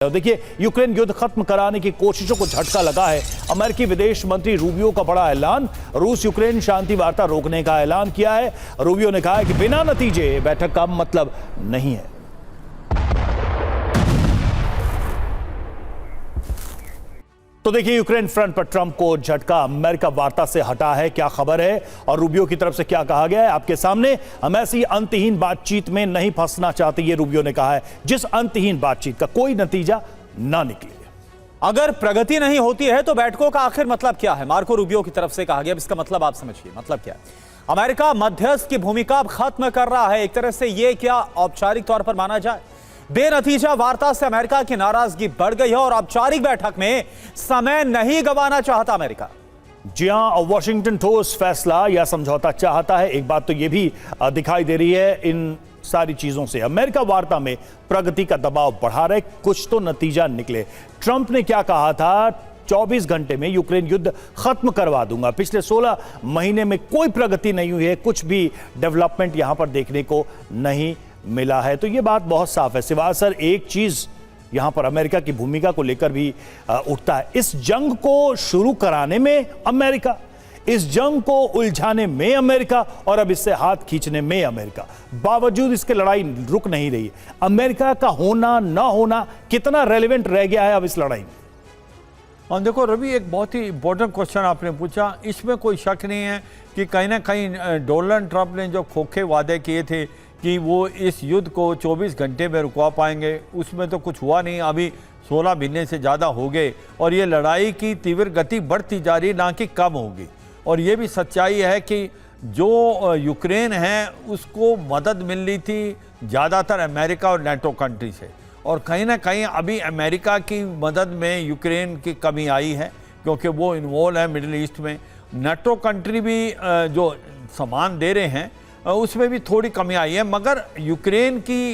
देखिए, यूक्रेन युद्ध खत्म कराने की कोशिशों को झटका लगा है। अमेरिकी विदेश मंत्री रूबियो का बड़ा ऐलान, रूस यूक्रेन शांति वार्ता रोकने का ऐलान किया है। रूबियो ने कहा है कि बिना नतीजे बैठक का मतलब नहीं है। तो देखिए, यूक्रेन फ्रंट पर ट्रंप को झटका, अमेरिका वार्ता से हटा है, क्या खबर है और रूबियो की तरफ से क्या कहा गया है आपके सामने। हम ऐसी अंतहीन बातचीत में नहीं फंसना चाहते, ये रूबियो ने कहा है, जिस अंतहीन बातचीत का कोई नतीजा ना निकले। अगर प्रगति नहीं होती है तो बैठकों का आखिर मतलब क्या है, मार्को रूबियो की तरफ से कहा गया। इसका मतलब आप समझिए, मतलब क्या है। अमेरिका मध्यस्थ की भूमिका अब खत्म कर रहा है। एक तरह से यह क्या औपचारिक तौर पर माना जाए, बेनतीजा वार्ता से अमेरिका की नाराजगी बढ़ गई है और औपचारिक बैठक में समय नहीं गंवाना चाहता अमेरिका। जी हां, वॉशिंगटन ठोस फैसला या समझौता चाहता है। एक बात तो यह भी दिखाई दे रही है इन सारी चीजों से, अमेरिका वार्ता में प्रगति का दबाव बढ़ा रहे, कुछ तो नतीजा निकले। ट्रंप ने क्या कहा था, 24 घंटे में यूक्रेन युद्ध खत्म करवा दूंगा। पिछले 16 महीने में कोई प्रगति नहीं हुई है, कुछ भी डेवलपमेंट यहां पर देखने को नहीं मिला है। तो यह बात बहुत साफ है। सिवाय सर एक चीज यहां पर अमेरिका की भूमिका को लेकर भी उठता है, इस जंग को शुरू कराने में अमेरिका, इस जंग को उलझाने में अमेरिका और अब इससे हाथ खींचने में अमेरिका। बावजूद इसके लड़ाई रुक नहीं रही। अमेरिका का होना ना होना कितना रेलेवेंट रह गया है अब इस लड़ाई में। और देखो रवि, एक बहुत ही इंपॉर्टेंट क्वेश्चन आपने पूछा। इसमें कोई शक नहीं है कि कहीं ना कहीं डोनाल्ड ट्रंप ने जो खोखे वादे किए थे कि वो इस युद्ध को 24 घंटे में रुकवा पाएंगे, उसमें तो कुछ हुआ नहीं। अभी 16 महीने से ज़्यादा हो गए और ये लड़ाई की तीव्र गति बढ़ती जा रही, ना कि कम होगी। और ये भी सच्चाई है कि जो यूक्रेन है उसको मदद मिल रही थी ज़्यादातर अमेरिका और नेटो कंट्री से, और कहीं ना कहीं अभी अमेरिका की मदद में यूक्रेन की कमी आई है क्योंकि वो इन्वॉल्व है मिडिल ईस्ट में। नेटो कंट्री भी जो सामान दे रहे हैं उसमें भी थोड़ी कमी आई है, मगर यूक्रेन की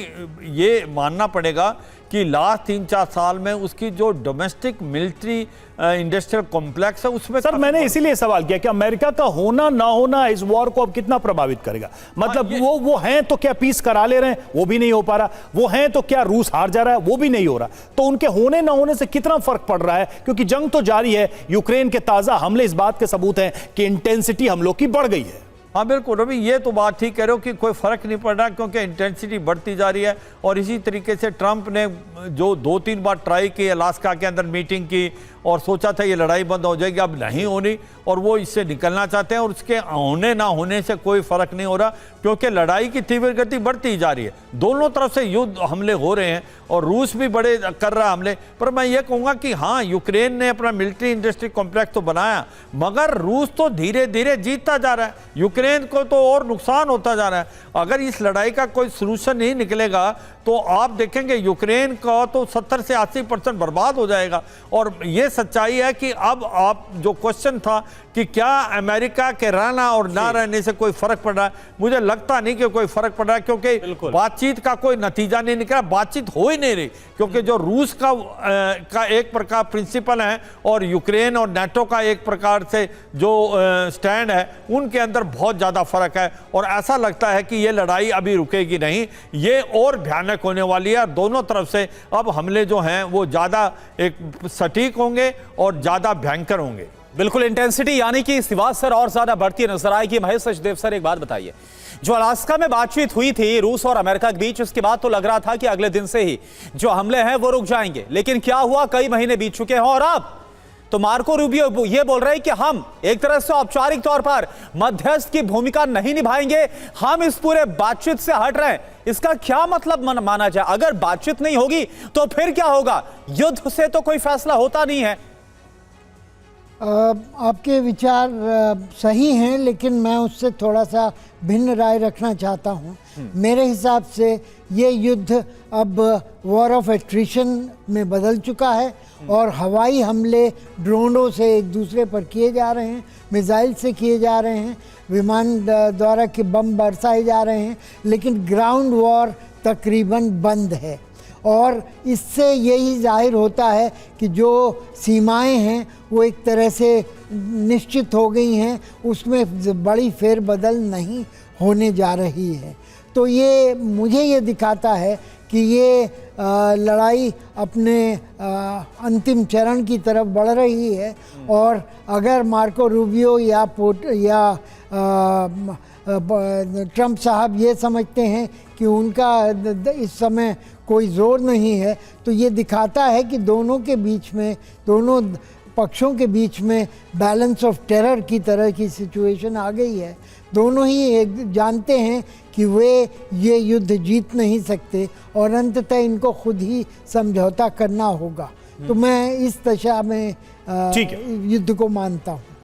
ये मानना पड़ेगा कि लास्ट 3-4 साल में उसकी जो डोमेस्टिक मिलिट्री इंडस्ट्रियल कॉम्प्लेक्स है उसमें। सर मैंने इसीलिए सवाल किया कि अमेरिका का होना ना होना इस वॉर को अब कितना प्रभावित करेगा। मतलब वो हैं तो क्या पीस करा ले रहे हैं, वो भी नहीं हो पा रहा। वो हैं तो क्या रूस हार जा रहा है, वो भी नहीं हो रहा। तो उनके होने ना होने से कितना फर्क पड़ रहा है, क्योंकि जंग तो जारी है। यूक्रेन के ताजा हमले इस बात के सबूत हैं कि इंटेंसिटी हमलों की बढ़ गई है। हाँ बिल्कुल रवि, ये तो बात ठीक कह रहे हो कि कोई फर्क नहीं पड़ रहा क्योंकि इंटेंसिटी बढ़ती जा रही है। और इसी तरीके से ट्रंप ने जो 2-3 बार ट्राई की, अलास्का के अंदर मीटिंग की और सोचा था ये लड़ाई बंद हो जाएगी, अब नहीं होनी, और वो इससे निकलना चाहते हैं। और उसके होने ना होने से कोई फर्क नहीं हो रहा क्योंकि लड़ाई की तीव्र गति बढ़ती जा रही है। दोनों तरफ से युद्ध हमले हो रहे हैं और रूस भी बड़े कर रहा है हमले। पर मैं ये कहूँगा कि हाँ, यूक्रेन ने अपना मिलिट्री इंडस्ट्री कॉम्प्लेक्स तो बनाया, मगर रूस तो धीरे धीरे जीतता जा रहा है, यूक्रेन को तो और नुकसान होता जा रहा है। अगर इस लड़ाई का कोई सलूशन नहीं निकलेगा तो आप देखेंगे यूक्रेन का तो 70 से 80% बर्बाद हो जाएगा। और ये सच्चाई है कि अब आप जो क्वेश्चन था कि क्या अमेरिका के रहना और ना रहने से कोई फर्क पड़ रहा है, मुझे लगता नहीं कि कोई फर्क पड़ रहा है क्योंकि बातचीत का कोई नतीजा नहीं निकला, बातचीत हो ही नहीं रही। क्योंकि जो रूस का एक प्रकार प्रिंसिपल है और यूक्रेन और नेटो का एक प्रकार से जो स्टैंड है, उनके अंदर बहुत ज़्यादा फर्क है। और ऐसा लगता है कि ये लड़ाई अभी रुकेगी नहीं, ये और भयानक होने वाली है। दोनों तरफ से अब हमले जो हैं वो ज़्यादा एक सटीक होंगे और ज़्यादा भयंकर होंगे। बिल्कुल, इंटेंसिटी यानी कि सिवा सर और ज्यादा बढ़ती नजर आएगी। महेश सचदेव सर, एक बात बताइए, जो अलास्का में बातचीत हुई थी रूस और अमेरिका के बीच, उसके बाद तो लग रहा था कि अगले दिन से ही जो हमले हैं वो रुक जाएंगे, लेकिन क्या हुआ, कई महीने बीत चुके हैं और अब तो मार्को रूबियो ये बोल रहे हैं कि हम एक तरह से औपचारिक तौर पर मध्यस्थ की भूमिका नहीं निभाएंगे, हम इस पूरे बातचीत से हट रहे हैं। इसका क्या मतलब माना जाए? अगर बातचीत नहीं होगी तो फिर क्या होगा? युद्ध से तो कोई फैसला होता नहीं है। आपके विचार सही हैं, लेकिन मैं उससे थोड़ा सा भिन्न राय रखना चाहता हूं। मेरे हिसाब से ये युद्ध अब वॉर ऑफ एट्रिशन में बदल चुका है और हवाई हमले ड्रोनों से एक दूसरे पर किए जा रहे हैं, मिसाइल से किए जा रहे हैं, विमान द्वारा के बम बरसाए जा रहे हैं, लेकिन ग्राउंड वॉर तकरीबन बंद है। और इससे यही जाहिर होता है कि जो सीमाएं हैं वो एक तरह से निश्चित हो गई हैं, उसमें बड़ी फेरबदल नहीं होने जा रही है। तो ये मुझे ये दिखाता है कि ये लड़ाई अपने अंतिम चरण की तरफ बढ़ रही है। और अगर मार्को रूबियो या ट्रंप साहब ये समझते हैं कि उनका इस समय कोई जोर नहीं है, तो ये दिखाता है कि दोनों के बीच में, दोनों पक्षों के बीच में बैलेंस ऑफ टेरर की तरह की सिचुएशन आ गई है। दोनों ही जानते हैं कि वे ये युद्ध जीत नहीं सकते और अंततः इनको खुद ही समझौता करना होगा। तो मैं इस दशा में युद्ध को मानता हूँ।